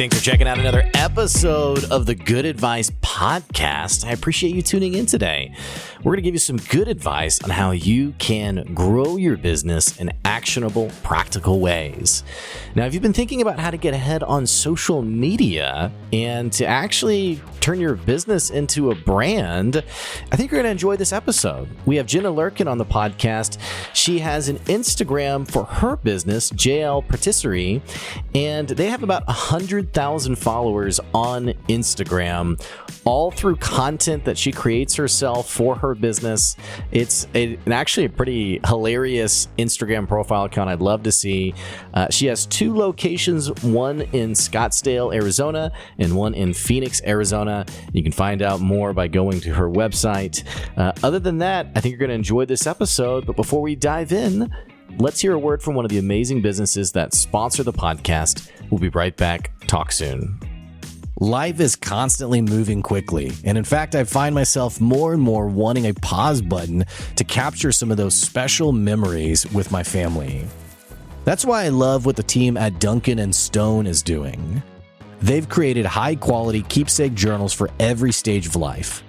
Thanks for checking out another episode of the Good Advice Podcast. I appreciate you tuning in today. We're going to give you some good advice on how you can grow your business in actionable, practical ways. Now, if you've been thinking about how to get ahead on social media and to actually turn your business into a brand, I think you're going to enjoy this episode. We have Jenna Leurquin on the podcast. She has an Instagram for her business, JL Patisserie, and they have about 100,000 followers on Instagram, all through content that she creates herself for her business. It's actually a pretty hilarious Instagram profile account I'd love to see. She has two locations, one in Scottsdale, Arizona, and one in Phoenix, Arizona. You can find out more by going to her website. Other than that, I think you're going to enjoy this episode. But before we dive in, let's hear a word from one of the amazing businesses that sponsor the podcast. We'll be right back. Talk soon. Life is constantly moving quickly, and in fact, I find myself more and more wanting a pause button to capture some of those special memories with my family. That's why I love what the team at Duncan & Stone is doing. They've created high-quality keepsake journals for every stage of life.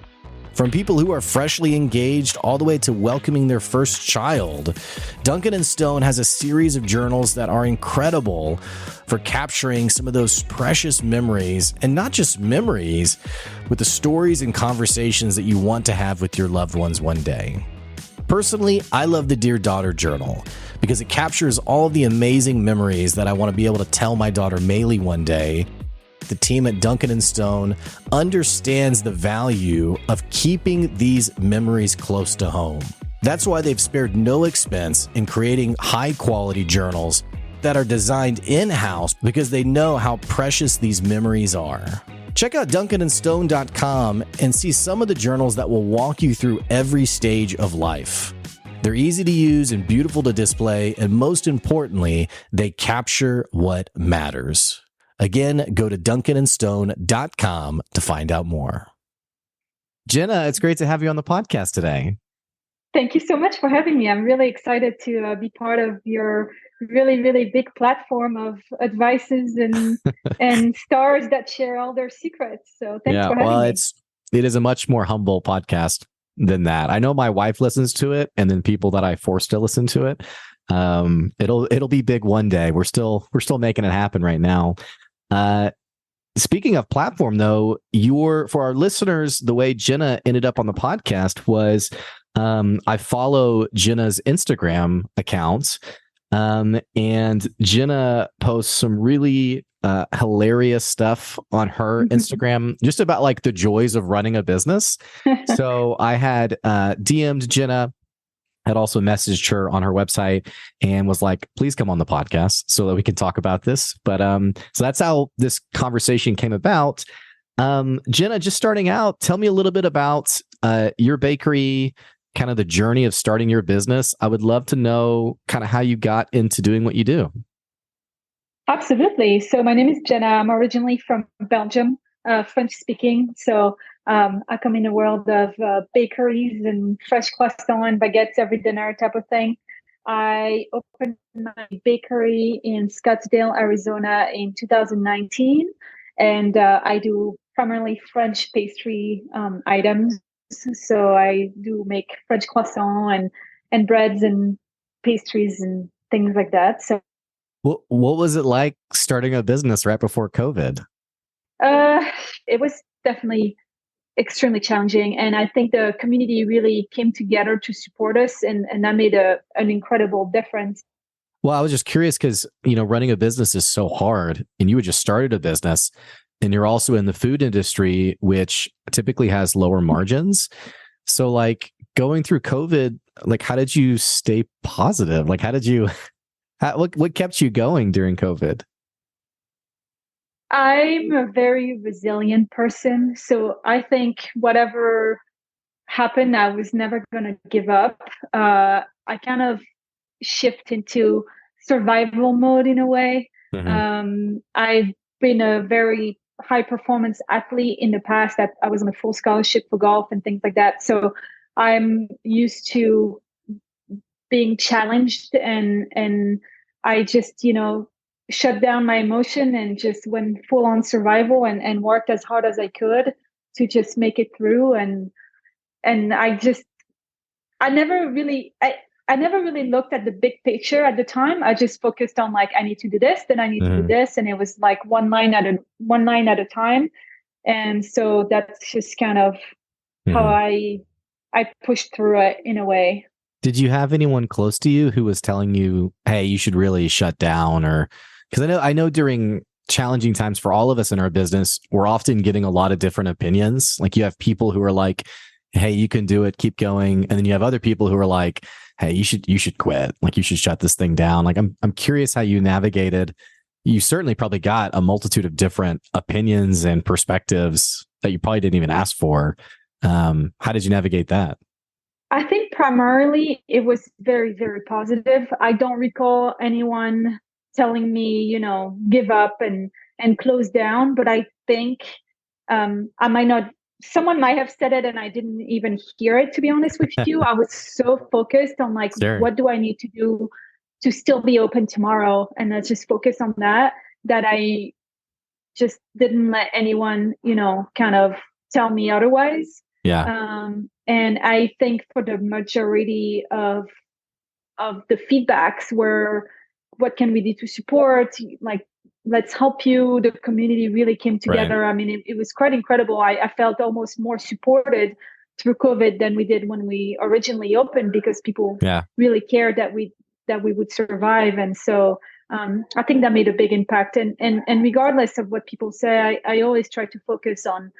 From people who are freshly engaged all the way to welcoming their first child, Duncan & Stone has a series of journals that are incredible for capturing some of those precious memories, and not just memories, but the stories and conversations that you want to have with your loved ones one day. Personally, I love the Dear Daughter Journal because it captures all of the amazing memories that I want to be able to tell my daughter Maylee one day. The team at Duncan & Stone understands the value of keeping these memories close to home. That's why they've spared no expense in creating high-quality journals that are designed in-house because they know how precious these memories are. Check out DuncanandStone.com and see some of the journals that will walk you through every stage of life. They're easy to use and beautiful to display, and most importantly, they capture what matters. Again, go to DuncanandStone.com to find out more. Jenna, it's great to have you on the podcast today. Thank you so much for having me. I'm really excited to be part of your really, really big platform of advices and stars that share all their secrets. So thanks for having me. It is a much more humble podcast than that. I know my wife listens to it, and then people that I force to listen to it. It'll be big one day. We're still making it happen right now. Speaking of platform, though, for our listeners, the way Jenna ended up on the podcast was I follow Jenna's Instagram accounts, and Jenna posts some really hilarious stuff on her Instagram, just about like the joys of running a business. So I had DM'd Jenna. Had also messaged her on her website and was like, please come on the podcast so that we can talk about this. But so that's how this conversation came about. Jenna, just starting out, tell me a little bit about your bakery, kind of the journey of starting your business. I would love to know kind of how you got into doing what you do. Absolutely. So my name is Jenna. I'm originally from Belgium, French speaking. So I come in the world of bakeries and fresh croissants and baguettes every dinner type of thing. I opened my bakery in Scottsdale, Arizona in 2019. And I do primarily French pastry items. So I do make French croissant and breads and pastries and things like that. So what was it like starting a business right before COVID? It was definitely extremely challenging. And I think the community really came together to support us. And that made an incredible difference. Well, I was just curious because, running a business is so hard, and you had just started a business and you're also in the food industry, which typically has lower margins. So like going through COVID, like how did you stay positive? Like what kept you going during COVID? I'm a very resilient person. So I think whatever happened, I was never going to give up. I kind of shift into survival mode in a way. I've been a very high performance athlete in the past. That I was on a full scholarship for golf and things like that. So I'm used to being challenged, and I just, shut down my emotion and just went full on survival and worked as hard as I could to just make it through. And I never really, I never really looked at the big picture at the time. I just focused on like, I need to do this, then I need to do this. And it was like one line at a time. And so that's just kind of how I pushed through it in a way. Did you have anyone close to you who was telling you, "Hey, you should really shut down"? Or because I know during challenging times for all of us in our business, we're often getting a lot of different opinions. Like you have people who are like, "Hey, you can do it, keep going," and then you have other people who are like, "Hey, you should quit. Like you should shut this thing down." Like I'm curious how you navigated. You certainly probably got a multitude of different opinions and perspectives that you probably didn't even ask for. How did you navigate that? I think primarily it was very, very positive. I don't recall anyone telling me, give up and close down. But I think I might not. Someone might have said it, and I didn't even hear it. To be honest with you, I was so focused on like, Sure. what do I need to do to still be open tomorrow, and let's just focus on that. That I just didn't let anyone, kind of tell me otherwise. Yeah. And I think for the majority of the feedbacks were, what can we do to support? Like, let's help you. The community really came together. Right. I mean, it was quite incredible. I felt almost more supported through COVID than we did when we originally opened, because people really cared that we would survive. And so I think that made a big impact. And regardless of what people say, I always try to focus on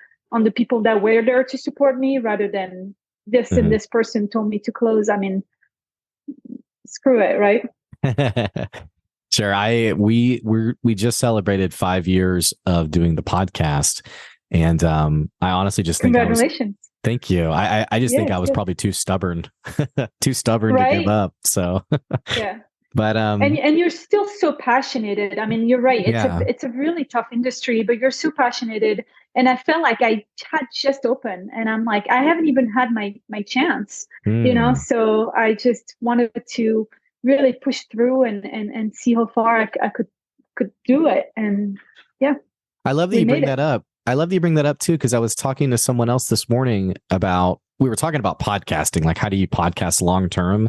the people that were there to support me, rather than this and this person told me to close. I mean, screw it, right? Sure. We just celebrated 5 years of doing the podcast, and I honestly just think congratulations. Thank you. I just think I was probably too stubborn, too stubborn to give up. So yeah. But and you're still so passionate. I mean, you're right. It's a really tough industry, but you're so passionate. And I felt like I had just opened, and I'm like, I haven't even had my chance, So I just wanted to really push through and see how far I could do it. And yeah, I love that you bring that up. I love that you bring that up too, because I was talking to someone else this morning we were talking about podcasting, like how do you podcast long term?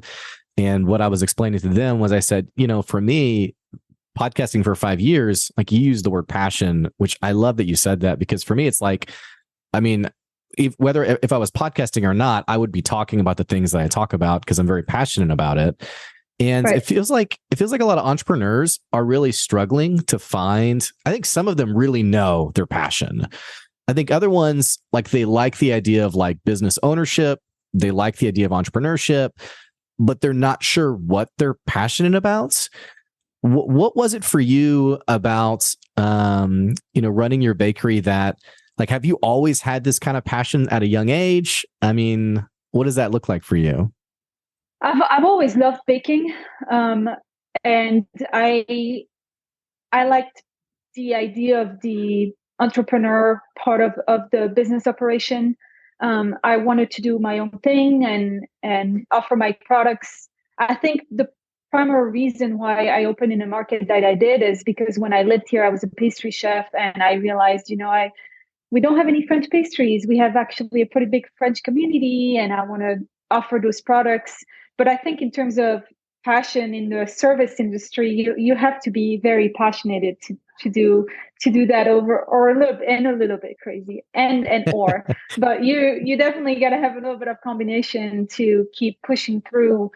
And what I was explaining to them was I said, for me, podcasting for 5 years, like you used the word passion, which I love that you said that, because for me, it's like, I mean, if I was podcasting or not, I would be talking about the things that I talk about because I'm very passionate about it. And it feels like a lot of entrepreneurs are really struggling to find. I think some of them really know their passion. I think other ones, like they like the idea of like business ownership. They like the idea of entrepreneurship, but they're not sure what they're passionate about. What was it for you about, running your bakery that, like, have you always had this kind of passion at a young age? I mean, what does that look like for you? I've always loved baking. And I liked the idea of the entrepreneur part of the business operation. I wanted to do my own thing and offer my products. I think the primary reason why I opened in a market that I did is because when I lived here, I was a pastry chef, and I realized, we don't have any French pastries. We have actually a pretty big French community, and I want to offer those products. But I think in terms of passion in the service industry, you have to be very passionate to do that over, or a little bit crazy or but you definitely got to have a little bit of combination to keep pushing through,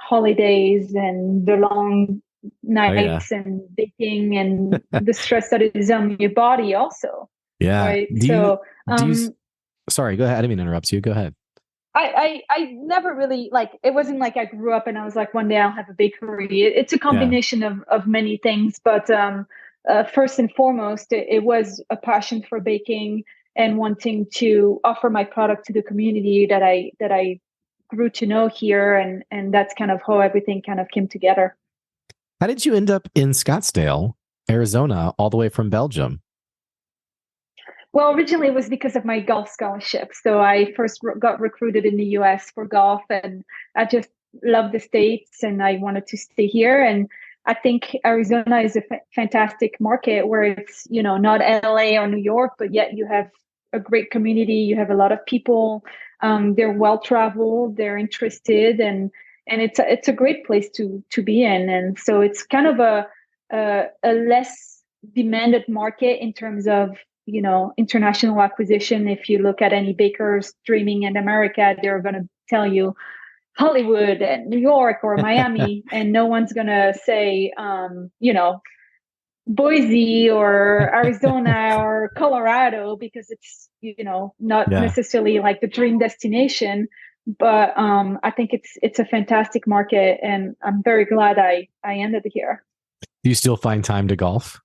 holidays and the long nights and baking and the stress that is on your body also. Yeah. Right. Sorry, go ahead. I didn't mean to interrupt you. Go ahead. I never really, like, it wasn't like I grew up and I was like, one day I'll have a bakery. It's a combination of many things, but first and foremost, it was a passion for baking and wanting to offer my product to the community that I grew to know here, and that's kind of how everything kind of came together. How did you end up in Scottsdale, Arizona, all the way from Belgium? Well, originally it was because of my golf scholarship. So I first got recruited in the US for golf, and I just loved the States and I wanted to stay here. And I think Arizona is a fantastic market where it's, not LA or New York, but yet you have a great community. You have a lot of people. They're well traveled. They're interested, and it's a great place to be in. And so it's kind of a less demanded market in terms of international acquisition. If you look at any bakers dreaming in America, they're going to tell you Hollywood and New York or Miami, and no one's going to say, Boise or Arizona or Colorado, because it's, not necessarily like the dream destination. But I think it's a fantastic market, and I'm very glad I ended here. Do you still find time to golf?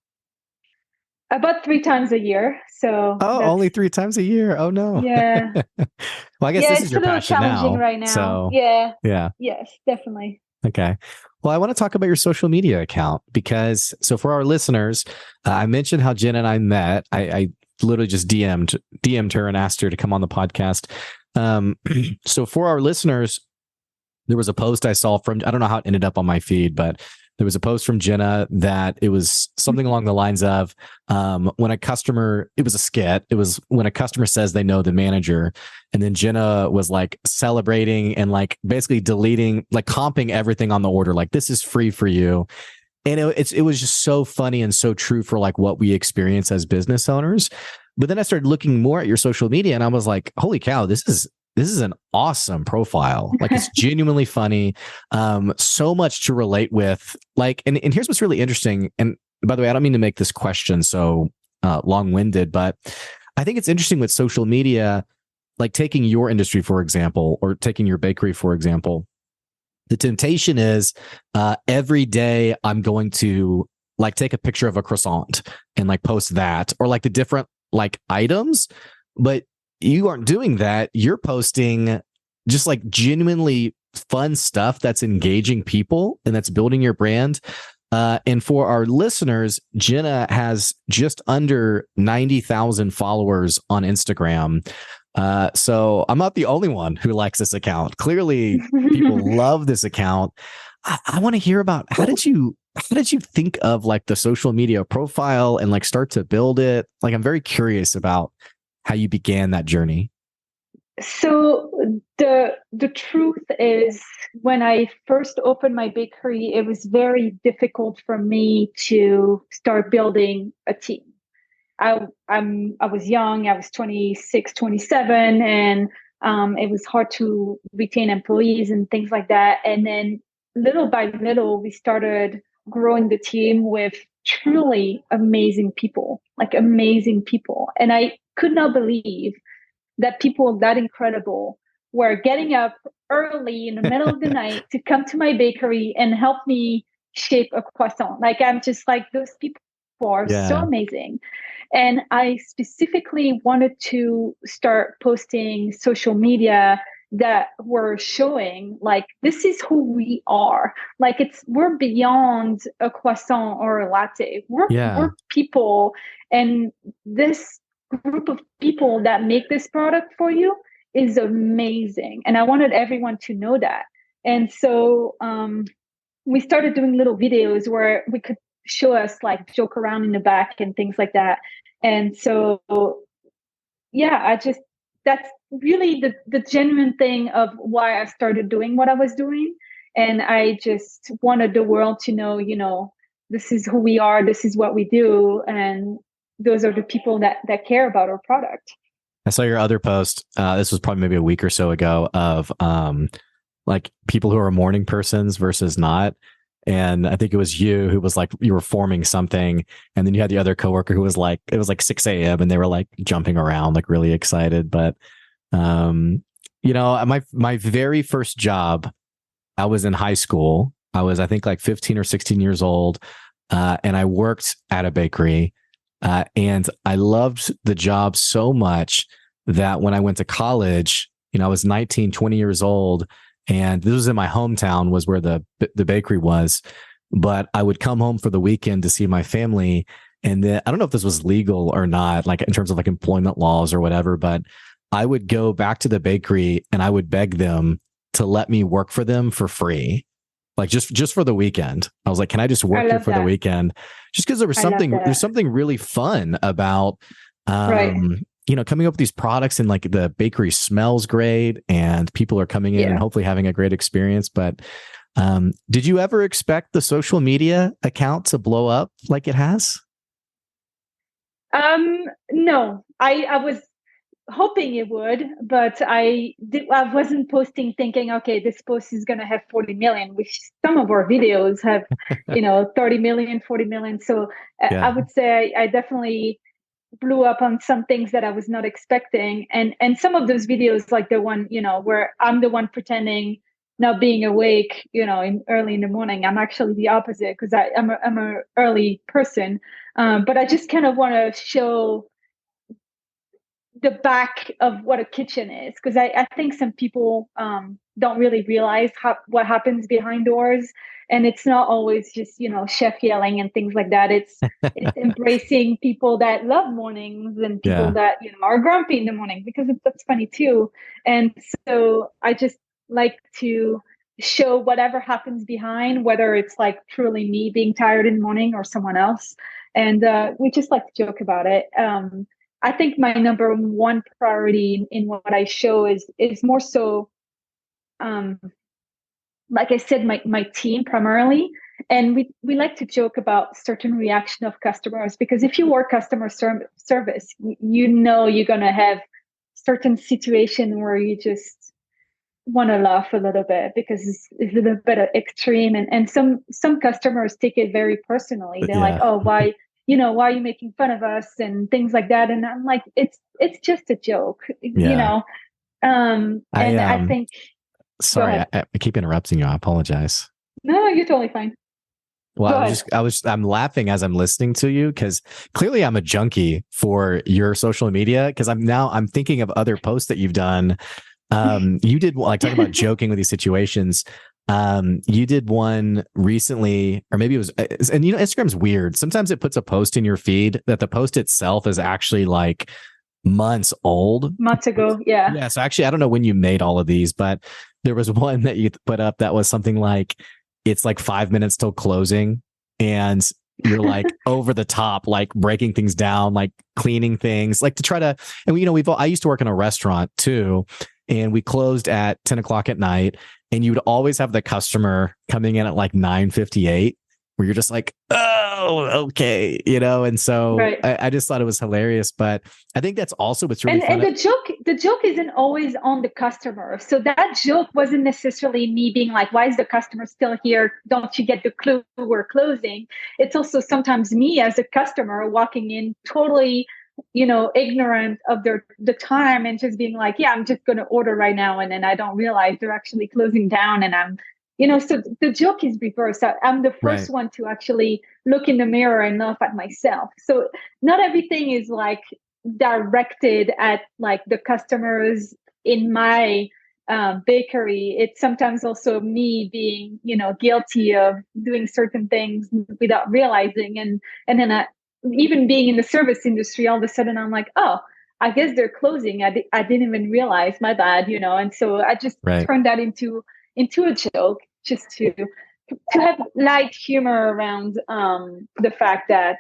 About 3 times a year. So only 3 times a year. Oh no. Yeah. Well, I guess this is your passion now. It's a little challenging right now. So, yeah. Yes, definitely. Okay. Well, I want to talk about your social media account so for our listeners, I mentioned how Jen and I met. I literally just DM'd her and asked her to come on the podcast. So for our listeners, there was a post I saw I don't know how it ended up on my feed, but there was a post from Jenna that it was something along the lines of when a customer, it was a skit. It was when a customer says they know the manager, and then Jenna was like celebrating and like basically deleting, like comping everything on the order. Like, this is free for you. And it was just so funny and so true for like what we experience as business owners. But then I started looking more at your social media and I was like, holy cow, this is an awesome profile. Like, it's genuinely funny. So much to relate with. Like, and here's what's really interesting. And by the way, I don't mean to make this question so long-winded, but I think it's interesting with social media, like taking your industry, for example, or taking your bakery, for example. The temptation is every day I'm going to like take a picture of a croissant and like post that, or like the different like items, but you aren't doing that. You're posting just like genuinely fun stuff that's engaging people and that's building your brand. And for our listeners, Jenna has just under 90,000 followers on Instagram. So I'm not the only one who likes this account. Clearly, people love this account. I want to hear about how did you think of like the social media profile and like start to build it? Like, I'm very curious about how you began that journey. So the truth is, when I first opened my bakery, it was very difficult for me to start building a team. I was young. I was 26, 27, and it was hard to retain employees and things like that. And then little by little, we started growing the team with truly amazing people, And I could not believe that people that incredible were getting up early in the middle of the night to come to my bakery and help me shape a croissant. Like, I'm just like, those people are so amazing. And I specifically wanted to start posting social media that were showing like, this is who we are. Like, we're beyond a croissant or a latte. We're people, and this group of people that make this product for you is amazing. And I wanted everyone to know that. And so we started doing little videos where we could show us like joke around in the back and things like that. And so, that's really the genuine thing of why I started doing what I was doing. And I just wanted the world to know, this is who we are, this is what we do. And those are the people that care about our product. I saw your other post. This was probably maybe a week or so ago of like people who are morning persons versus not. And I think it was you who was like, you were forming something. And then you had the other coworker who was like, it was like 6 a.m. and they were like jumping around, like really excited. But, my very first job, I was in high school. I was, I think like 15 or 16 years old. And I worked at a bakery. And I loved the job so much that when I went to college, I was 19, 20 years old. And this was in my hometown, was where the bakery was. But I would come home for the weekend to see my family. And then I don't know if this was legal or not, like in terms of like employment laws or whatever, but I would go back to the bakery and I would beg them to let me work for them for free. like just for the weekend. I was like, can I just work here for the weekend? Just because there's something really fun about, coming up with these products, and like the bakery smells great and people are coming in and hopefully having a great experience. But did you ever expect the social media account to blow up like it has? No, I was hoping it would, but I wasn't posting thinking, okay, this post is going to have 40 million, which some of our videos have, 30 million, 40 million. So I would say I definitely blew up on some things that I was not expecting. And some of those videos, like the one, where I'm the one pretending not being awake, early in the morning. I'm actually the opposite, because I'm a early person. But I just kind of want to show the back of what a kitchen is, because I think some people don't really realize what happens behind doors, and it's not always just chef yelling and things like that. It's embracing people that love mornings and people that are grumpy in the morning, because that's funny too. And so I just like to show whatever happens behind, whether it's like truly me being tired in the morning or someone else, and we just like to joke about it. I think my number one priority in what I show is more so, like I said, my team primarily. And we like to joke about certain reaction of customers, because if you work customer service, you're going to have certain situation where you just want to laugh a little bit, because it's a little bit extreme. And some customers take it very personally. They're like, oh, why are you making fun of us and things like that? And I'm like, it's just a joke, and I think. Sorry, I keep interrupting you. I apologize. No, you're totally fine. Well, I'm laughing as I'm listening to you, because clearly I'm a junkie for your social media, because I'm thinking of other posts that you've done. You did, like, talking about joking with these situations. You did one recently, or maybe it was, and Instagram's weird. Sometimes it puts a post in your feed that the post itself is actually like months ago. Yeah. So actually, I don't know when you made all of these, but there was one that you put up that was something like, it's like 5 minutes till closing, and you're like over the top, like breaking things down, like cleaning things, like to try to, and I used to work in a restaurant too, and we closed at 10 o'clock at night, and you would always have the customer coming in at like 9:58, where you're just like, oh, okay, and so I just thought it was hilarious. But I think that's also what's really fun. And the joke isn't always on the customer. So that joke wasn't necessarily me being like, why is the customer still here? Don't you get the clue we're closing? It's also sometimes me as a customer walking in totally, ignorant of the time, and just being like, yeah, I'm just going to order right now. And then I don't realize they're actually closing down, and I'm, so the joke is reversed. I'm the first one to actually look in the mirror and laugh at myself. So not everything is like directed at like the customers in my bakery. It's sometimes also me being, guilty of doing certain things without realizing. And then even being in the service industry, all of a sudden I'm like, oh, I guess they're closing. I didn't even realize, my bad, And so I just turned that into a joke, just to have light humor around the fact that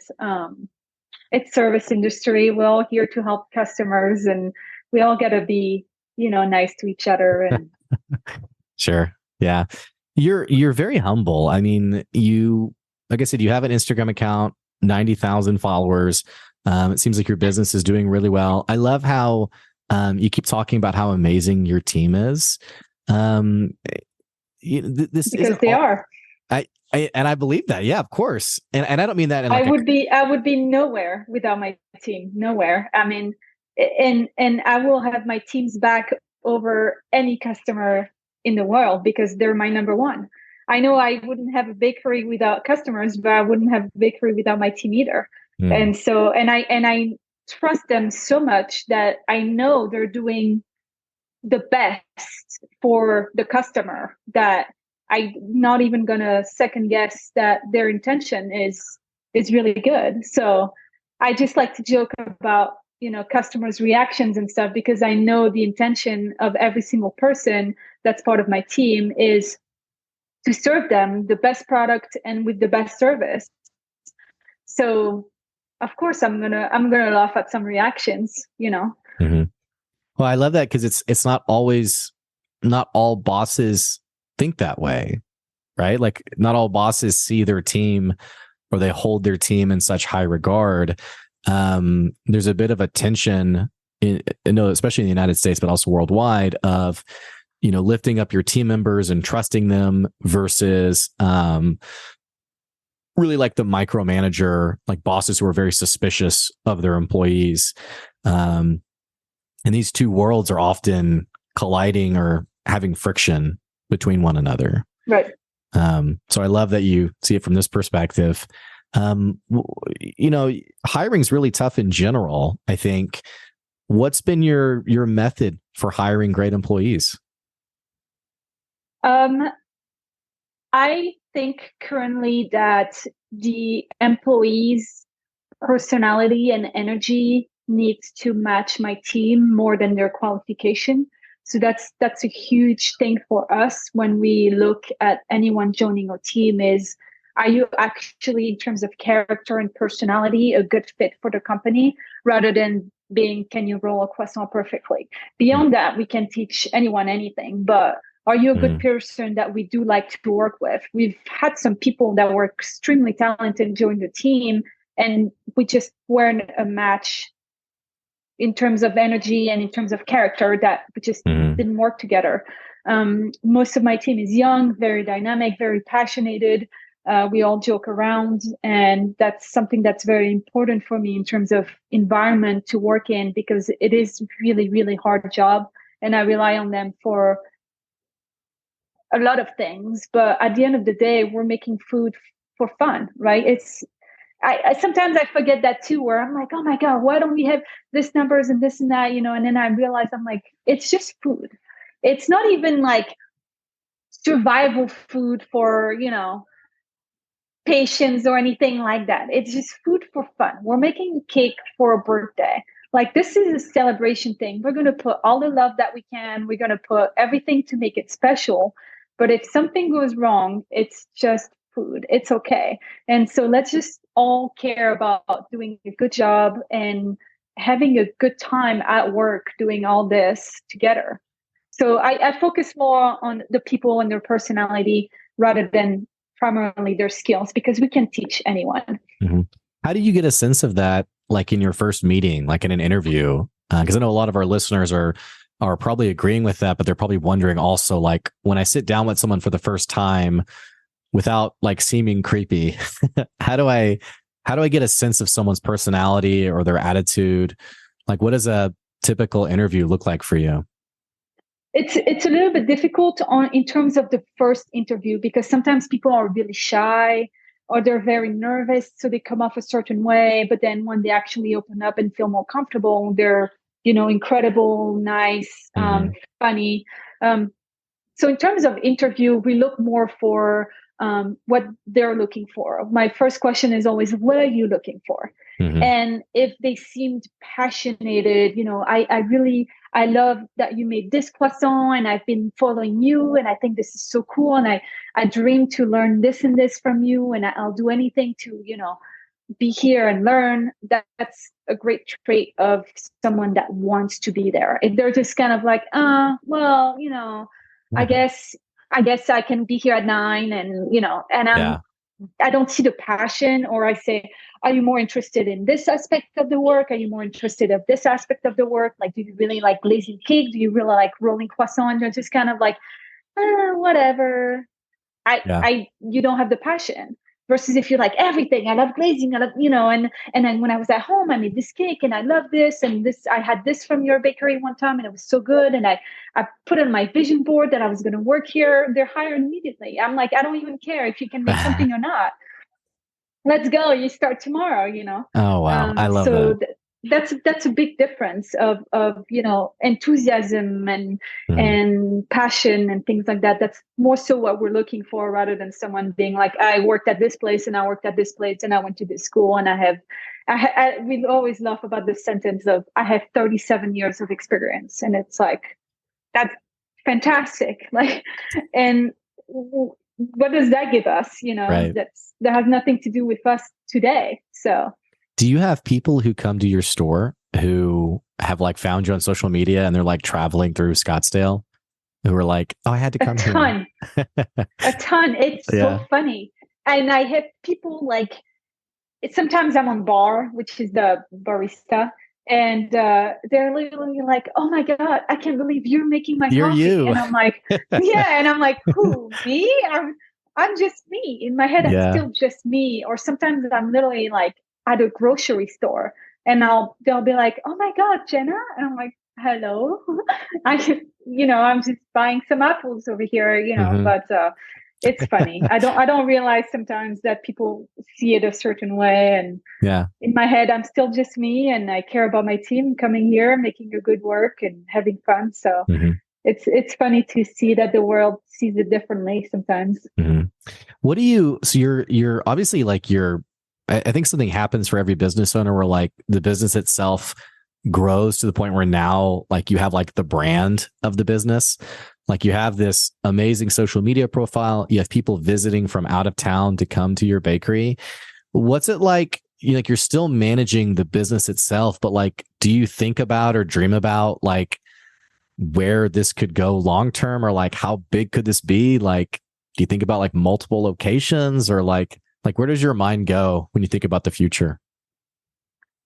it's service industry. We're all here to help customers, and we all got to be, nice to each other. And sure, yeah, you're very humble. I mean, like I said, you have an Instagram account, 90,000 followers. It seems like your business is doing really well. I love how you keep talking about how amazing your team is. This because they are. I believe that. Yeah, of course. And I don't mean that. I would be nowhere without my team. Nowhere. I mean, and I will have my team's back over any customer in the world, because they're my number one. I know I wouldn't have a bakery without customers, but I wouldn't have a bakery without my team either. And so, and I trust them so much that I know they're doing the best for the customer, that I'm not even gonna second guess that their intention is really good. So I just like to joke about, customers' reactions and stuff, because I know the intention of every single person that's part of my team is to serve them the best product and with the best service. So of course I'm gonna laugh at some reactions, you know. Mm-hmm. Well, I love that because it's not all bosses think that way, right? Like not all bosses see their team or they hold their team in such high regard. There's a bit of a tension especially in the United States, but also worldwide, of lifting up your team members and trusting them versus really like the micromanager, like bosses who are very suspicious of their employees. And these two worlds are often colliding or having friction between one another. Right. So I love that you see it from this perspective. Hiring is really tough in general, I think. What's been your method for hiring great employees? I think currently that the employees' personality and energy needs to match my team more than their qualification. So that's a huge thing for us when we look at anyone joining our team is, are you actually, in terms of character and personality, a good fit for the company, rather than being, can you roll a croissant perfectly? Beyond that, we can teach anyone anything, but are you a good person that we do like to work with? We've had some people that were extremely talented join the team, and we just weren't a match in terms of energy and in terms of character, that we just didn't work together. Most of my team is young, very dynamic, very passionate. We all joke around, and that's something that's very important for me in terms of environment to work in, because it is really, really hard job, and I rely on them for a lot of things. But at the end of the day, we're making food for fun, right? I sometimes I forget that too, where I'm like, oh my God, why don't we have this numbers and this and that, and then I realize I'm like, it's just food. It's not even like survival food for, patients or anything like that. It's just food for fun. We're making cake for a birthday. Like, this is a celebration thing. We're going to put all the love that we can. We're going to put everything to make it special. But if something goes wrong, it's just food. It's okay. And so let's just all care about doing a good job and having a good time at work doing all this together. So I focus more on the people and their personality rather than primarily their skills, because we can teach anyone. Mm-hmm. How do you get a sense of that, like in your first meeting, like in an interview? Because I know a lot of our listeners are probably agreeing with that, but they're probably wondering also, like, when I sit down with someone for the first time, without like seeming creepy, how do I get a sense of someone's personality or their attitude? Like, what does a typical interview look like for you? It's a little bit difficult in terms of the first interview, because sometimes people are really shy or they're very nervous, so they come off a certain way. But then when they actually open up and feel more comfortable, they're incredible, nice, funny. So in terms of interview, we look more for what they're looking for. My first question is always, what are you looking for? And if they seemed passionate, I love that you made this croissant, and I've been following you, and I think this is so cool, and I dream to learn this and this from you, and I'll do anything to be here and learn. That's a great trait of someone that wants to be there. If they're just kind of like, I guess I can be here at 9, and I don't see the passion. Or I say, are you more interested in this aspect of the work? Are you more interested in this aspect of the work? Like, do you really like glazing cake? Do you really like rolling croissant? You're just kind of like, whatever. You don't have the passion. Versus if you're like, everything, I love glazing, I love, and then when I was at home, I made this cake and I love this, and this, I had this from your bakery one time and it was so good. And I put on my vision board that I was going to work here. They're hired immediately. I'm like, I don't even care if you can make something or not. Let's go. You start tomorrow, Oh, wow. I love that. That's a big difference of enthusiasm and passion and things like that. That's more so what we're looking for, rather than someone being like, I worked at this place and I worked at this place and I went to this school and we always laugh about the sentence of, I have 37 years of experience. And it's like, that's fantastic. Like, and what does that give us? Right. That has nothing to do with us today. So, do you have people who come to your store who have like found you on social media and they're like traveling through Scottsdale who are like, oh, I had to come here? A ton. It's so funny. And I have people like, sometimes I'm on bar, which is the barista, and they're literally like, "Oh my God, I can't believe you're making my You're coffee." you. And I'm like, "Yeah," and I'm like, "Who? Me? I'm just me." In my head, I'm still just me. Or sometimes I'm literally like at a grocery store, and they'll be like, "Oh my God, Jenna," and I'm like, "Hello, I'm just buying some apples over here," but. It's funny. I don't realize sometimes that people see it a certain way, and in my head, I'm still just me, and I care about my team coming here, making a good work, and having fun. So it's funny to see that the world sees it differently sometimes. What do you? So you're obviously like I think something happens for every business owner where like the business itself grows to the point where now like you have like the brand of the business. Like you have this amazing social media profile. You have people visiting from out of town to come to your bakery. What's it like? You're still managing the business itself, but like, do you think about or dream about like where this could go long term, or like how big could this be? Like, do you think about like multiple locations, or like where does your mind go when you think about the future?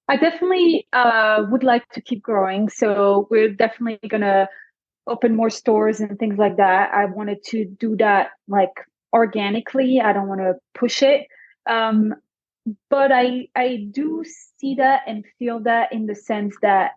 I definitely would like to keep growing. So we're definitely gonna open more stores and things like that. I wanted to do that like organically. I don't want to push it. But I do see that and feel that in the sense that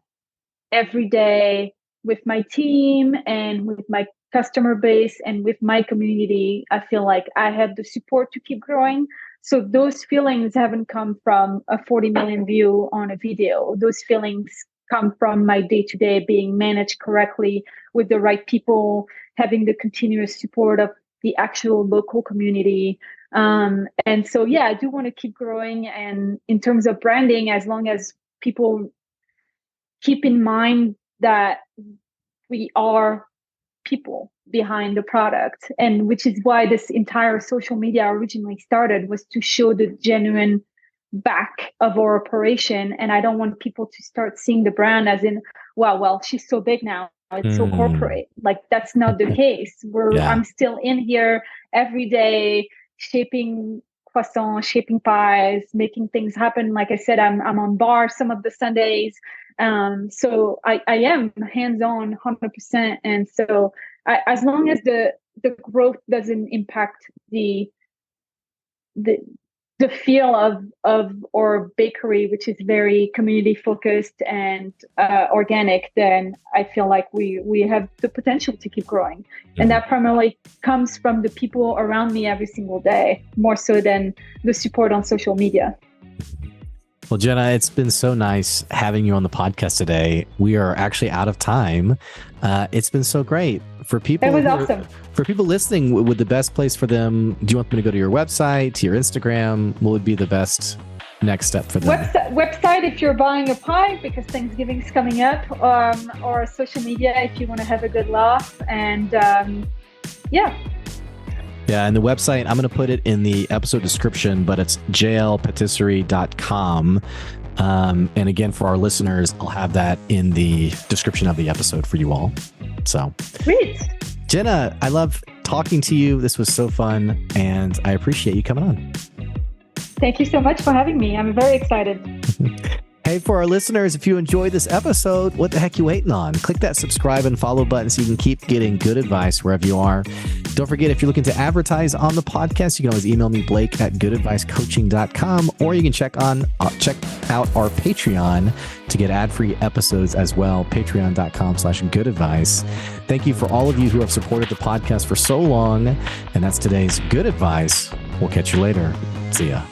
every day with my team and with my customer base and with my community, I feel like I have the support to keep growing. So those feelings haven't come from a 40 million view on a video. Those feelings come from my day-to-day being managed correctly with the right people, having the continuous support of the actual local community. And so, yeah, I do want to keep growing. And in terms of branding, as long as people keep in mind that we are people behind the product, and which is why this entire social media originally started, was to show the genuine back of our operation. And I don't want people to start seeing the brand as in, wow, well, she's so big now, it's so corporate. Like that's not the case. I'm still in here every day shaping croissants, shaping pies, making things happen. Like I said, I'm on bar some of the Sundays. So I am hands-on 100%. And so as long as the growth doesn't impact the feel of our bakery, which is very community focused and organic, then I feel like we have the potential to keep growing. And that primarily comes from the people around me every single day, more so than the support on social media. Well, Jenna, it's been so nice having you on the podcast today. We are actually out of time. It's been so great. For people, it was awesome. For people listening, would the best place for them, do you want them to go to your website, to your Instagram? What would be the best next step for them? Website if you're buying a pie because Thanksgiving's coming up, or social media if you want to have a good laugh. And yeah, and the website, I'm going to put it in the episode description, but it's jlpatisserie.com. And again, for our listeners, I'll have that in the description of the episode for you all. So, sweet. Jenna, I love talking to you. This was so fun, and I appreciate you coming on. Thank you so much for having me. I'm very excited. Hey, for our listeners, if you enjoyed this episode, what the heck you waiting on? Click that subscribe and follow button so you can keep getting good advice wherever you are. Don't forget, if you're looking to advertise on the podcast, you can always email me, blake@goodadvicecoaching.com, or you can check out our Patreon to get ad-free episodes as well, patreon.com/goodadvice. Thank you for all of you who have supported the podcast for so long. And that's today's good advice. We'll catch you later. See ya.